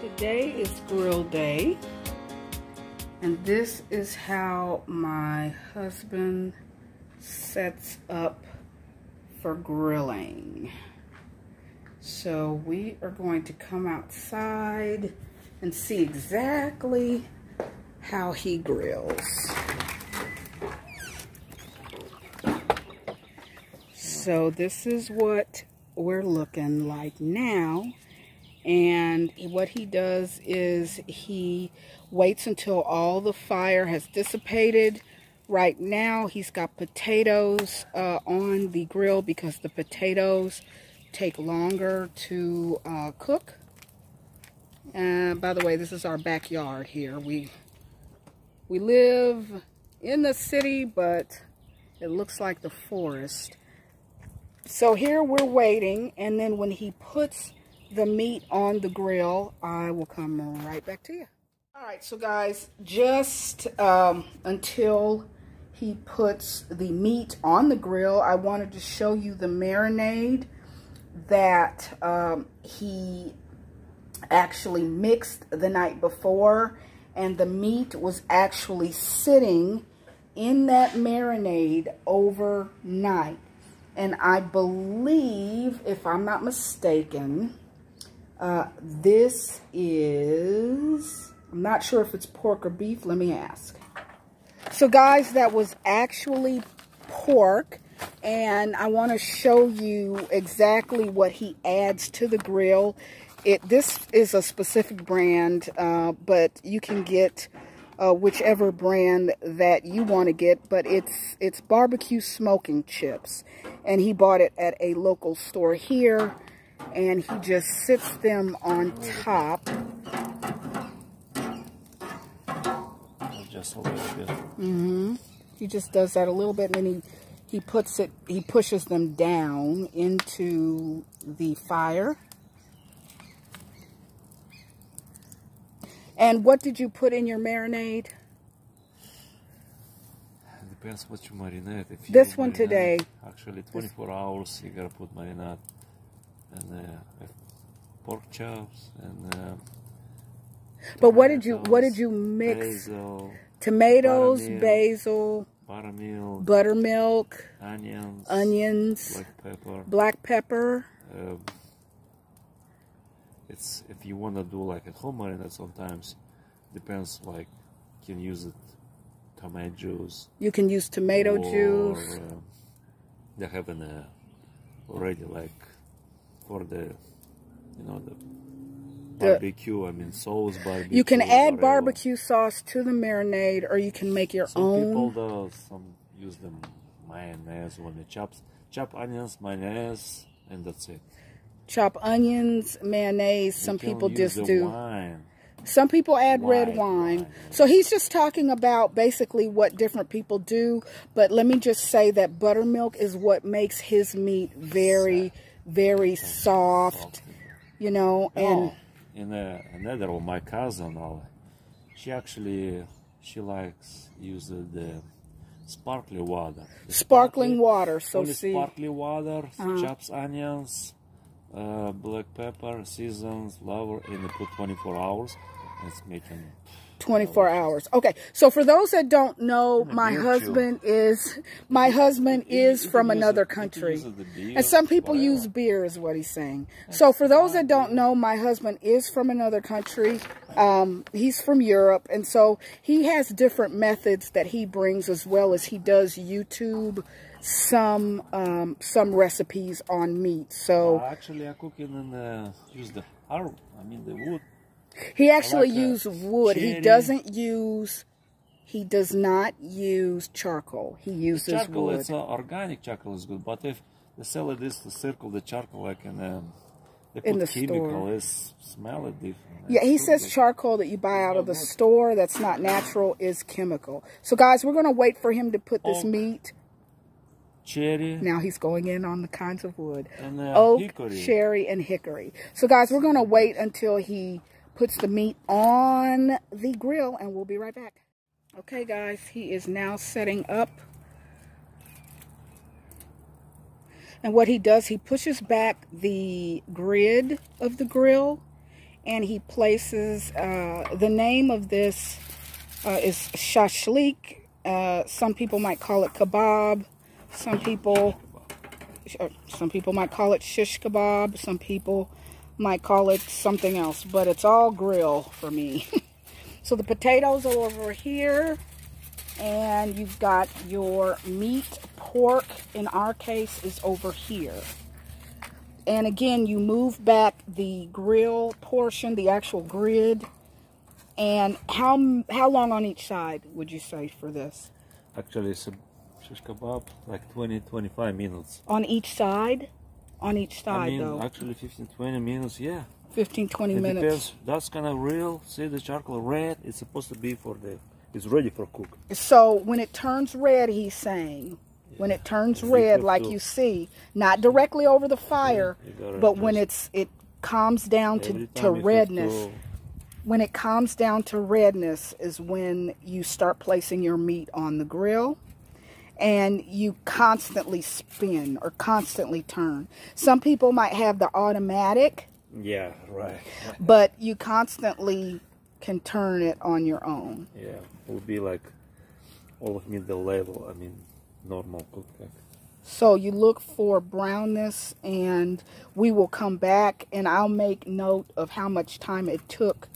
Today is grill day, and this is how my husband sets up for grilling. So we are going to come outside and see exactly how he grills. So this is what we're looking like now. And what he does is he waits until all the fire has dissipated. Right now he's got potatoes on the grill because the potatoes take longer to cook. And by the way, this is our backyard here. We live in the city, but it looks like the forest. So here we're waiting, and then when he puts the meat on the grill, I will come right back to you. All right, so guys, just until he puts the meat on the grill, I wanted to show you the marinade that he actually mixed the night before, and the meat was actually sitting in that marinade overnight. And I believe, if I'm not mistaken, this is, I'm not sure if it's pork or beef. Let me ask. So guys, that was actually pork, and I want to show you exactly what he adds to the grill. This is a specific brand, but you can get whichever brand that you want to get, but it's barbecue smoking chips, and he bought it at a local store here, and he just sits them on top. Just a little bit. He just does that a little bit, and then he pushes them down into the fire. And what did you put in your marinade? Depends what you marinate. If you this one marinate, today. Actually, 24 hours you gotta put marinade. And pork chops and. But what did you mix? Basil, tomatoes, basil, buttermilk, onions, black pepper. It's if you want to do like at home marinade, sometimes depends, like you can use it tomato juice. You can use tomato juice. They have an already like for the the barbecue. I mean sauce barbecue. You can add barbecue sauce to the marinade, or you can make your own. Some use the mayonnaise when they chop onions, mayonnaise, and that's it. Chop onions, mayonnaise. Some people just do. Wine. Some people add red wine. So he's just talking about basically what different people do. But let me just say that buttermilk is what makes his meat very, very soft. You know, and in another one, my cousin, she likes use the sparkling water. Sparkling water. So only sparkling water, chops onions. Black pepper, seasons, flour, and they put 24 hours. It's making 24 hours. Okay, so for those that don't know, my husband is from another country, and some people use beer, is what he's saying. So for those that don't know, my husband is from another country. He's from Europe, and so he has different methods that he brings, as well as he does YouTube some recipes on meat. So actually I cook and use the herb, the wood. He actually uses wood. He does not use charcoal. He uses charcoal, wood. It's organic charcoal is good, but if they sell it this to circle the charcoal like in the chemical store, it's smell it different. Yeah, he says charcoal that you buy out of the store that's not natural is chemical. So guys, we're gonna wait for him to put this meat. Cherry. Now he's going in on the kinds of wood. And, oak, hickory. cherry, and hickory. So guys, we're going to wait until he puts the meat on the grill, and we'll be right back. Okay guys, he is now setting up. And what he does, he pushes back the grid of the grill, and he places, the name of this is Shashlik. Some people might call it Kabob. Some people might call it shish kebab. Some people might call it something else, but it's all grill for me. So the potatoes are over here, and you've got your meat. Pork, in our case, is over here. And again, you move back the grill portion, the actual grid. And how long on each side would you say for this? Actually, it's a shish kebab, like 20-25 minutes. On each side? On each side, I mean, though. actually 15-20 minutes, yeah. 15-20 minutes. Depends. That's kind of real. See the charcoal red? It's supposed to be for the... It's ready for cook. So when it turns red, he's saying, when it turns red, like you see, not directly over the fire, but when it calms down to redness. When it calms down to redness is when you start placing your meat on the grill, and you constantly spin or constantly turn. Some people might have the automatic. Yeah, right. But you constantly can turn it on your own. Yeah, it would be like all of middle level, I mean, normal cook. So you look for brownness, and we will come back, and I'll make note of how much time it took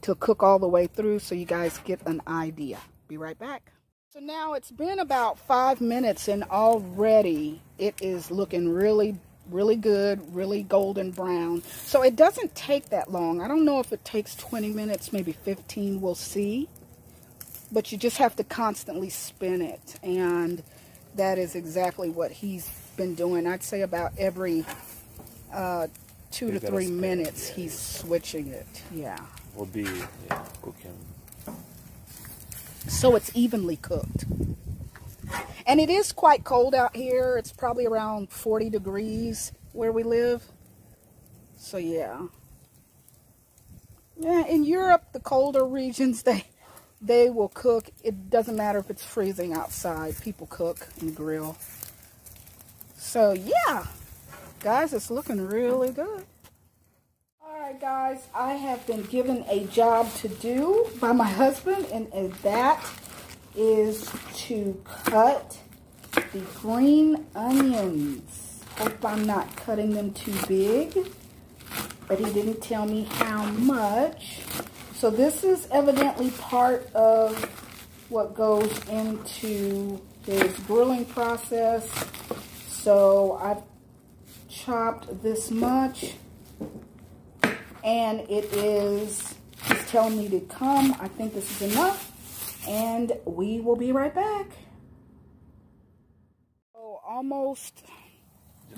to cook all the way through so you guys get an idea. Be right back. So now it's been about 5 minutes, and already it is looking really good, really golden brown. So it doesn't take that long. I don't know if it takes 20 minutes, maybe 15, we'll see. But you just have to constantly spin it, and that is exactly what he's been doing. I'd say about every 2 to 3 minutes he's switching it. Yeah. Will be cooking. So it's evenly cooked. And it is quite cold out here. It's probably around 40 degrees where we live. So yeah. Yeah, in Europe, the colder regions, they will cook. It doesn't matter if it's freezing outside. People cook and grill. So yeah, guys, it's looking really good. Alright guys, I have been given a job to do by my husband, and that is to cut the green onions. Hope I'm not cutting them too big, but he didn't tell me how much. So this is evidently part of what goes into his grilling process. So I've chopped this much, and he's telling me to come. I think this is enough, and we will be right back. So almost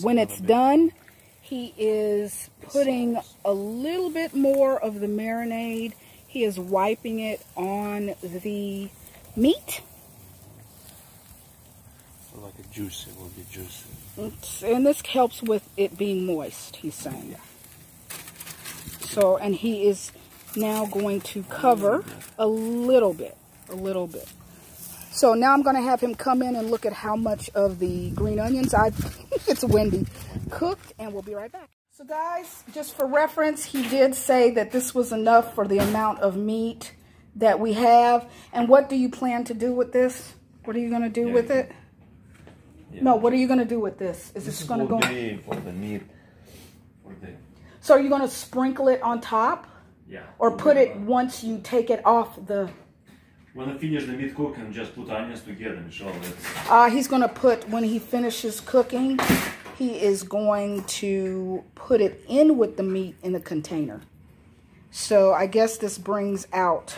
when it's done, he is putting a little bit more of the marinade. He is wiping it on the meat. Like a juice, it will be juicy. And this helps with it being moist, he's saying. Yeah. So, and he is now going to cover a little bit. So now I'm going to have him come in and look at how much of the green onions it's windy, cooked, and we'll be right back. So guys, just for reference, he did say that this was enough for the amount of meat that we have. And what do you plan to do with this? What are you going to do with it? Yeah. No, what are you going to do with this? Is this going to go for the meat? So are you going to sprinkle it on top? Yeah. Or put it once you take it off the... When I finish the meat cooking, just put onions together and show it. He's going to put, when he finishes cooking, he is going to put it in with the meat in a container. So I guess this brings out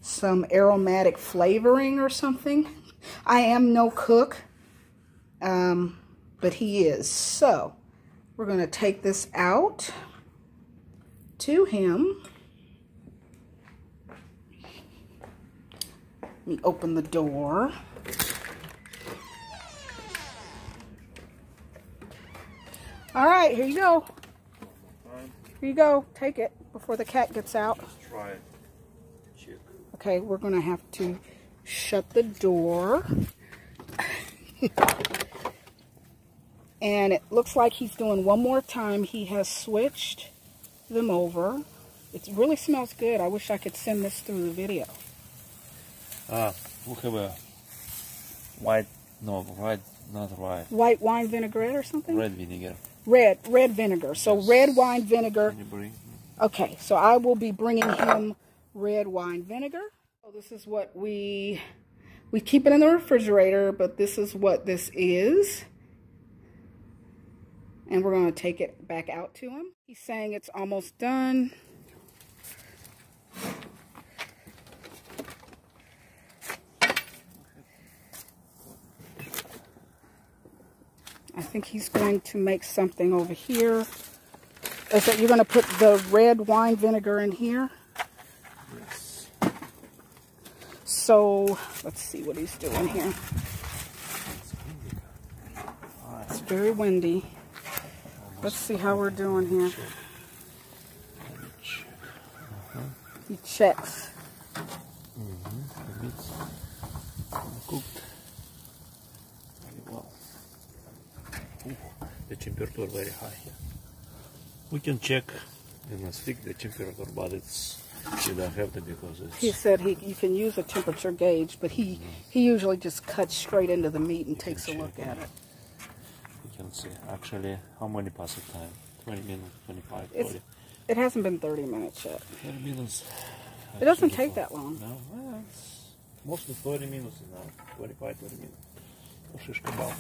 some aromatic flavoring or something. I am no cook, but he is. So we're going to take this out to him. Let me open the door. All right, here you go. Here you go. Take it before the cat gets out. Let's try it. Okay, we're going to have to shut the door. And it looks like he's doing one more time. He has switched them over. It really smells good. I wish I could send this through the video. We have a white, no, red, not white. White wine vinaigrette or something? Red vinegar. Red vinegar. So Yes. red wine vinegar. Can you bring? Okay, so I will be bringing him red wine vinegar. So this is what we keep it in the refrigerator, but this is what this is. And we're going to take it back out to him. He's saying it's almost done. I think he's going to make something over here. Is that you're going to put the red wine vinegar in here? Yes. So, let's see what he's doing here. It's very windy. Let's see how we're doing here. He checks. The meat's cooked very well. The temperature very high here. We can check in a stick the temperature, but you don't have to because it's... He said you can use a temperature gauge, but he usually just cuts straight into the meat and takes a look at it. You can see actually how many pass of time. 20 minutes, 25, 30. It hasn't been 30 minutes yet. 30 minutes. It doesn't take that long. No, well, it's mostly 30 minutes now. 25, 30 minutes. Shish kebab.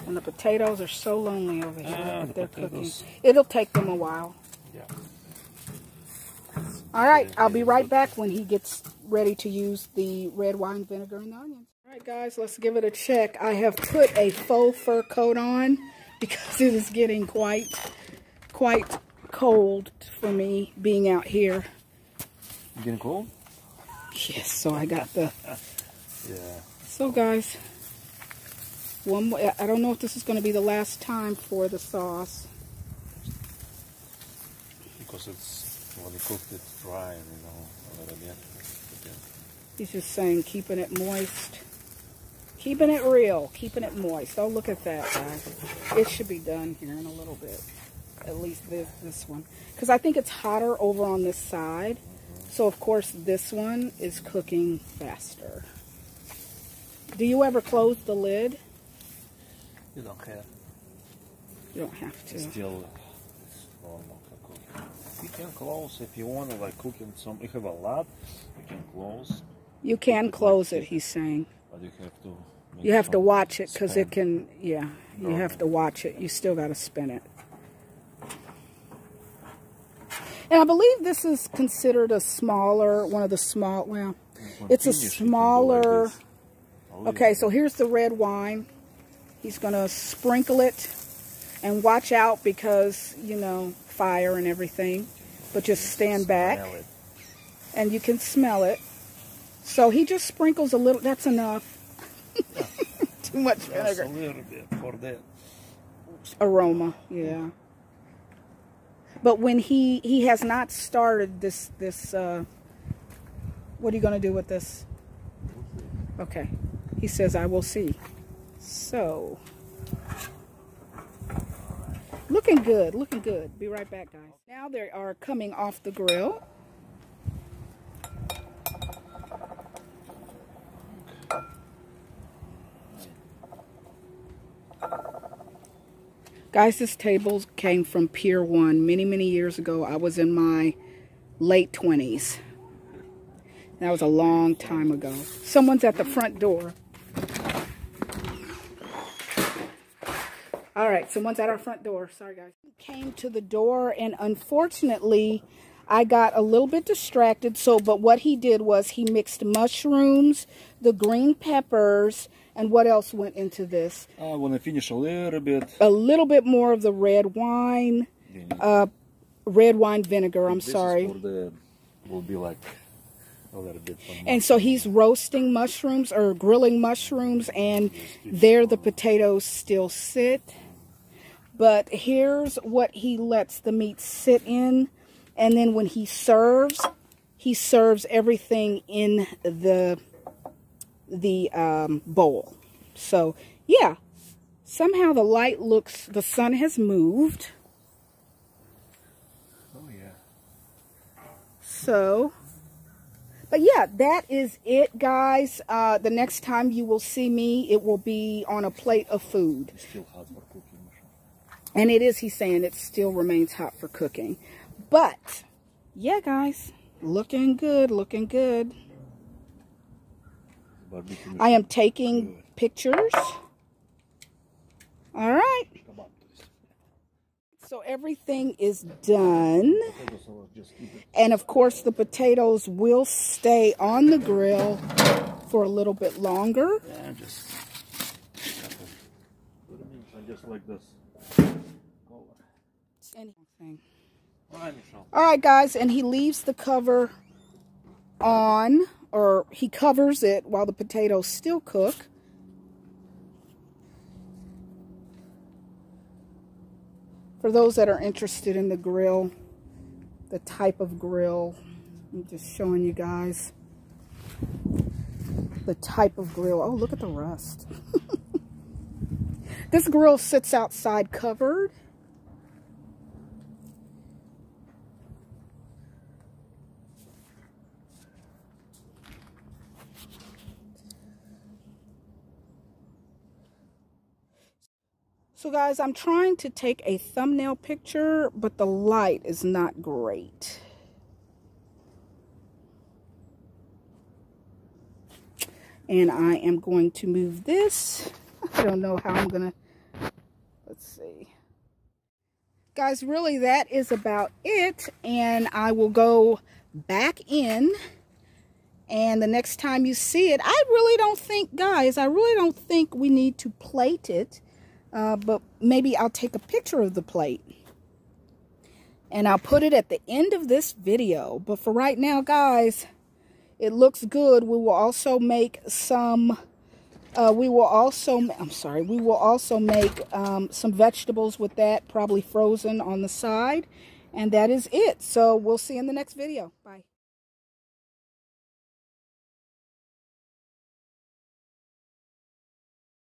And the potatoes are so lonely over here that they're cooking. Potatoes. It'll take them a while. Yeah. All right, I'll be right back when he gets ready to use the red wine vinegar and the onions. All right, guys, let's give it a check. I have put a faux fur coat on because it is getting quite cold for me being out here. You getting cold? Yes, so I got the... Yeah. So, guys, one more. I don't know if this is going to be the last time for the sauce. Because it's, when you cooked it dry, you know, a little bit. He's just saying keeping it moist. Keeping it real. Keeping it moist. Oh, look at that, guys. It should be done here in a little bit. At least this one. Because I think it's hotter over on this side. So, of course, this one is cooking faster. Do you ever close the lid? You don't have. You don't have to. It's still normal to cook. You can close if you want to, like cooking some. If you have a lot, you can close. You can close it, he's saying. But you have to. You have to watch it because it can, yeah, you have to watch it. You still got to spin it. And I believe this is considered a smaller, one of the small, well, it's a smaller, okay, so here's the red wine. He's going to sprinkle it and watch out because, you know, fire and everything. But just stand back and you can smell it. So he just sprinkles a little, that's enough. Too much vinegar. Just a little bit for that aroma, yeah. But when he has not started this what are you going to do with this? Okay. He says, I will see. So, looking good, looking good. Be right back, guys. Now they are coming off the grill. Guys, this table came from Pier 1 many, many years ago. I was in my late 20s. That was a long time ago. Someone's at the front door. All right, someone's at our front door. Sorry, guys. Came to the door, and unfortunately, I got a little bit distracted. But what he did was he mixed mushrooms, the green peppers, and what else went into this? I want to finish a little bit. A little bit more of the red wine, vinegar. I'm sorry. Is for the, will be like a little bit. And so he's roasting mushrooms or grilling mushrooms, and there the potatoes still sit. But here's what he lets the meat sit in, and then when he serves everything in the bowl. So yeah, somehow the light looks, the sun has moved. Oh yeah. So, but yeah, that is it, guys. The next time you will see me, it will be on a plate of food. It's still hot for cooking. And it is, he's saying, it still remains hot for cooking. But, yeah, guys, looking good, looking good. I am taking pictures. All right. So everything is done. And of course the potatoes will stay on the grill for a little bit longer. Yeah, just like this. All right, guys, and he leaves the cover on, or he covers it while the potatoes still cook. For those that are interested in the grill, the type of grill, I'm just showing you guys the type of grill. Oh, look at the rust. This grill sits outside covered. So guys, I'm trying to take a thumbnail picture, but the light is not great. And I am going to move this. I don't know how I'm gonna, let's see. Guys, really that is about it. And I will go back in. And the next time you see it, I really don't think, guys, I really don't think we need to plate it. But maybe I'll take a picture of the plate and I'll put it at the end of this video. But for right now, guys, it looks good. We will also make some, we will also make some vegetables with that, probably frozen on the side. And that is it. So we'll see you in the next video. Bye.